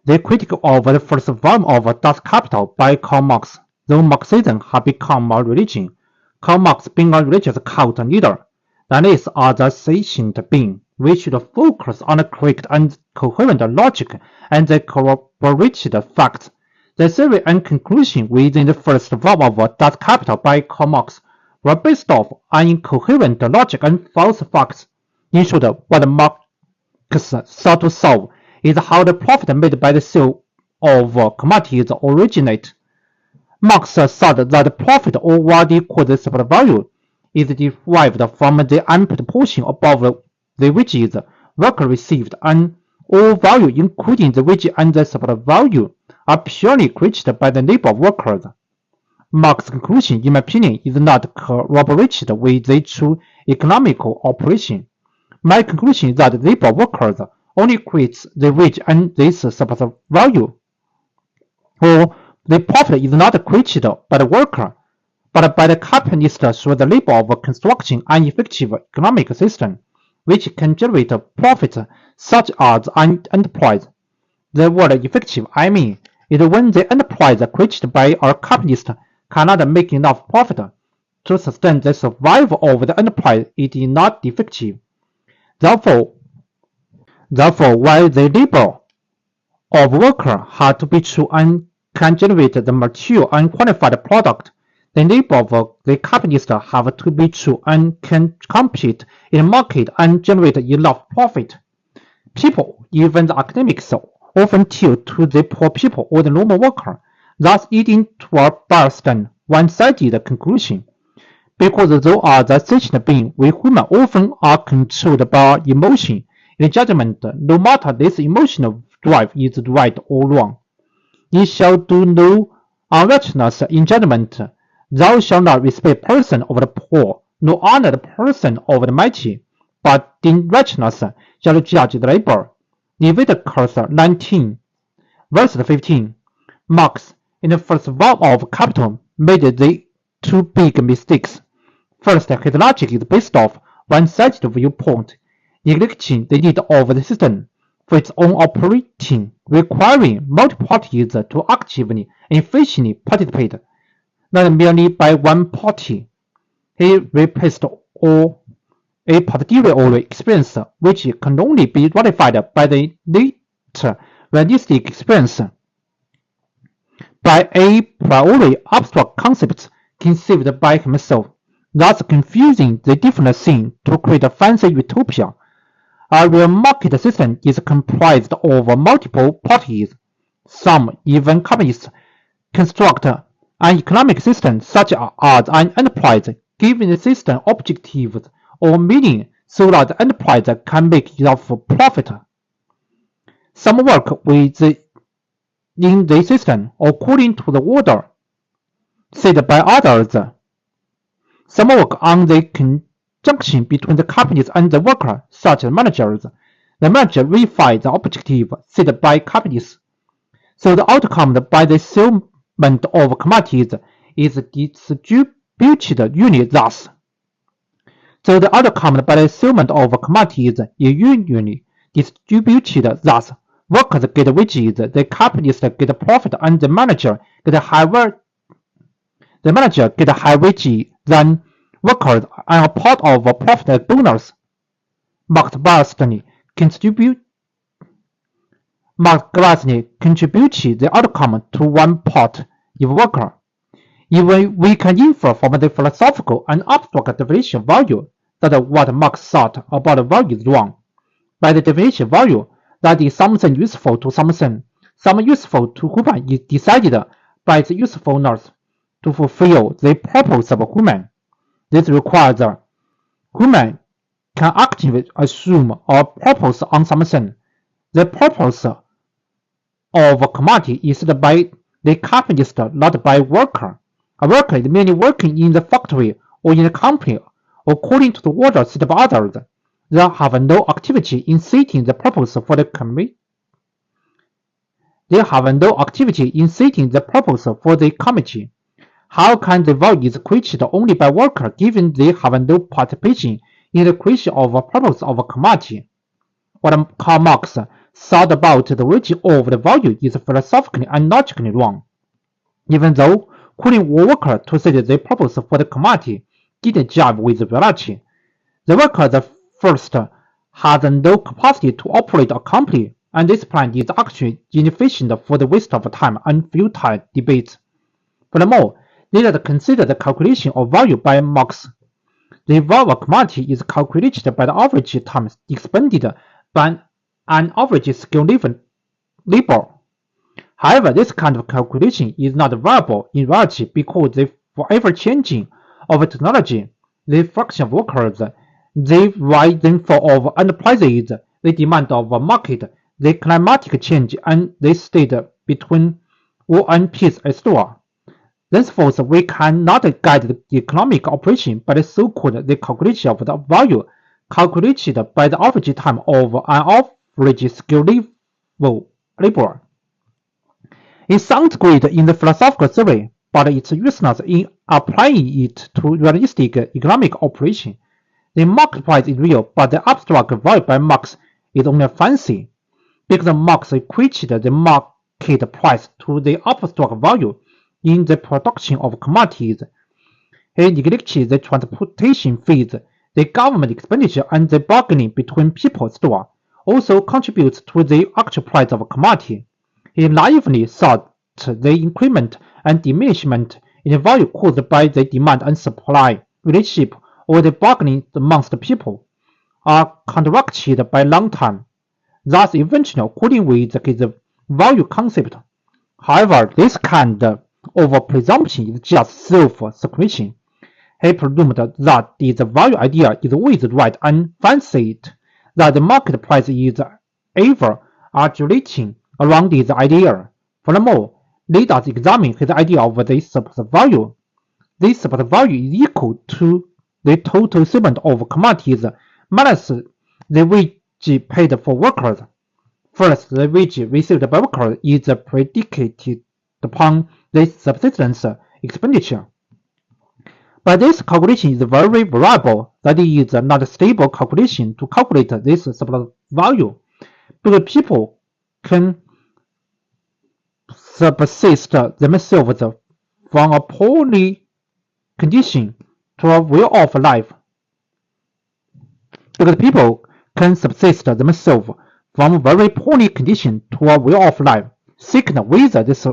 The critic of the first volume of Das Kapital by Karl Marx, though Marxism had become a religion, Karl Marx being a religious cult leader, that is, as a sentient being, we should focus on the correct and coherent logic and the corroborated facts. The theory and conclusion within the first volume of Das Kapital by Karl Marx were based off on incoherent logic and false facts. In short, what Marx sought to solve is how the profit made by the sale of commodities originate. Marx thought that the profit, or what he called the supply value, is derived from the ample portion above the wages worker received, and all value, including the wage and the supply value, are purely created by the labor of workers. Marx's conclusion, in my opinion, is not corroborated with the true economical operation. My conclusion is that the labor of workers only creates the wage and this supply value, or the profit is not created by the worker, but by the capitalist through the labor of constructing an effective economic system, which can generate profit such as an enterprise. The word effective, I mean, is when the enterprise created by a capitalist cannot make enough profit to sustain the survival of the enterprise, it is not effective. Therefore, while the labor of worker had to be true and can generate the mature and qualified product, the labor of the capitalist have to be true and can compete in the market and generate enough profit. People, even the academics, often tilt to the poor people or the normal worker, thus leading to a biased and one-sided conclusion. Because those are the sentient beings, we human often are controlled by emotion in judgment, no matter this emotional drive is right or wrong. Ye shall do no unrighteousness in judgment. Thou shalt not respect the person of the poor, nor honor the person of the mighty, but in righteousness shall judge the labor. Leviticus 19, verse 15. Marx, in the first volume of Capital, made the two big mistakes. First, his logic is based off one-sided viewpoint, neglecting the need of the system for its own operating, requiring multiple parties to actively and efficiently participate, not merely by one party. He replaced all a particular experience which can only be ratified by the later realistic experience by a priori abstract concepts conceived by himself, thus confusing the different things to create a fancy utopia. A real market system is comprised of multiple parties. Some, even capitalists, construct an economic system such as an enterprise, giving the system objectives or meaning so that the enterprise can make enough profit. Some work in the system according to the order set by others. Some work on the conjunction between the capitalist and the worker, such as managers. The manager refines the objective set by capitalists. So the outcome by the settlement of commodities is distributed unit thus. So the outcome by the settlement of commodities is uniformly distributed thus. Workers get wages, the capitalists get profit, and the manager get higher wages than workers and a part of a profit bonus. Marx vastly contributed the outcome to one part if worker. Even we can infer from the philosophical and abstract definition of value that what Marx thought about value is wrong. By the definition of value, that is something useful to something, some useful to human is decided by its usefulness to fulfill the purpose of human. This requires that human can actively assume a purpose on something. The purpose of a commodity is set by the capitalist, not by worker. A worker is merely working in the factory or in the company according to the order set by others. They have no activity in setting the purpose for the committee. They have no activity in setting the purpose for the committee. How can the value is created only by worker given they have no participation in the creation of a purpose of a commodity? What Karl Marx thought about the origin of the value is philosophically and logically wrong. Even though calling workers to set the purpose for the commodity didn't jive with reality, the workers first had no capacity to operate a company, and this plan is actually inefficient for the waste of time and futile debates. Furthermore, let us consider the calculation of value by Marx. The value of a commodity is calculated by the average time expended by an average skilled labor. However, this kind of calculation is not viable in reality because the forever changing of technology, the fraction of workers, the rise and fall of enterprises, the demand of a market, the climatic change, and the state between war and peace, etc. Thenceforth, we cannot guide the economic operation by the so-called the calculation of the value calculated by the average time of an average skilled labor. It sounds great in the philosophical theory, but it's useless in applying it to realistic economic operation. The market price is real, but the abstract value by Marx is only a fancy, because Marx equated the market price to the abstract value in the production of commodities. He neglected the transportation fees, the government expenditure, and the bargaining between people store also contributes to the actual price of a commodity. He naively thought the increment and diminishment in the value caused by the demand and supply relationship or the bargaining amongst the people are counteracted by long time, thus eventually according with his value concept. However, this kind of presumption is just self-sufficient. He presumed that this value idea is always right and fancied that the market price is ever oscillating around this idea. Furthermore, let us examine his idea of the surplus value. This surplus value is equal to the total shipment of commodities minus the wage paid for workers. First, the wage received by workers is predicated upon the subsistence expenditure. But this calculation is very variable, that is not a stable calculation to calculate this surplus value, because people can subsist themselves from a poorly condition to a well-off life. Because people can subsist themselves from a very poorly condition to a well-off life. Second, whether this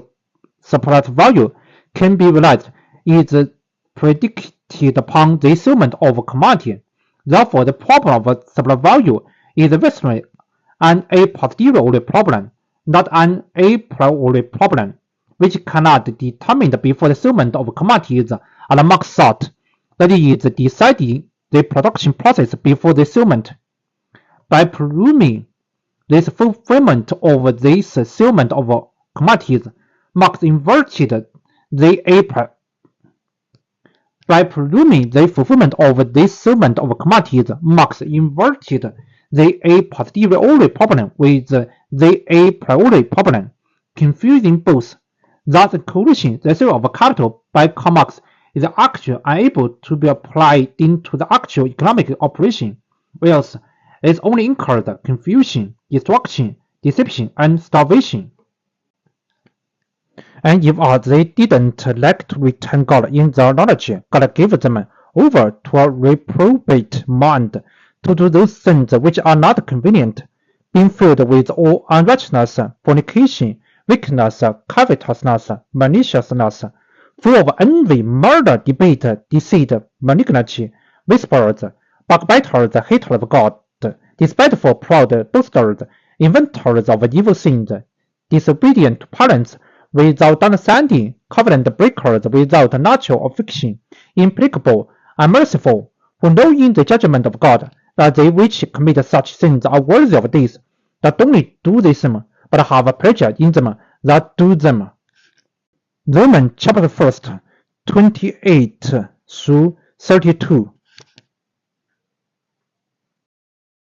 surplus value can be realized is predicated upon the settlement of a commodity. Therefore, the problem of surplus value is basically an a posteriori problem, not an a priori problem, which cannot be determined before the settlement of commodities, and Marx thought that it is deciding the production process before the settlement. By presuming this fulfillment of this settlement of commodities, Marx inverted the a By presuming the fulfillment of this settlement of commodities, Marx inverted the a posteriori problem with the a priori problem, confusing both. Thus, the conclusion, the theory of capital by Karl Marx is actually unable to be applied into the actual economic operation, else it only incurred confusion, destruction, deception, and starvation. And if they didn't like to return God in their knowledge, God gave them over to a reprobate mind to do those things which are not convenient, being filled with all unrighteousness, fornication, wickedness, covetousness, maliciousness, full of envy, murder, debate, deceit, malignity, whisperers, backbiters, haters of God, despiteful, proud, boasters, inventors of evil things, disobedient to parents, without understanding, covenant breakers without natural affection, implacable, unmerciful, who know in the judgment of God that they which commit such sins are worthy of death, not only do they them, but have pleasure in them that do them. Romans chapter 1, 28 through 32.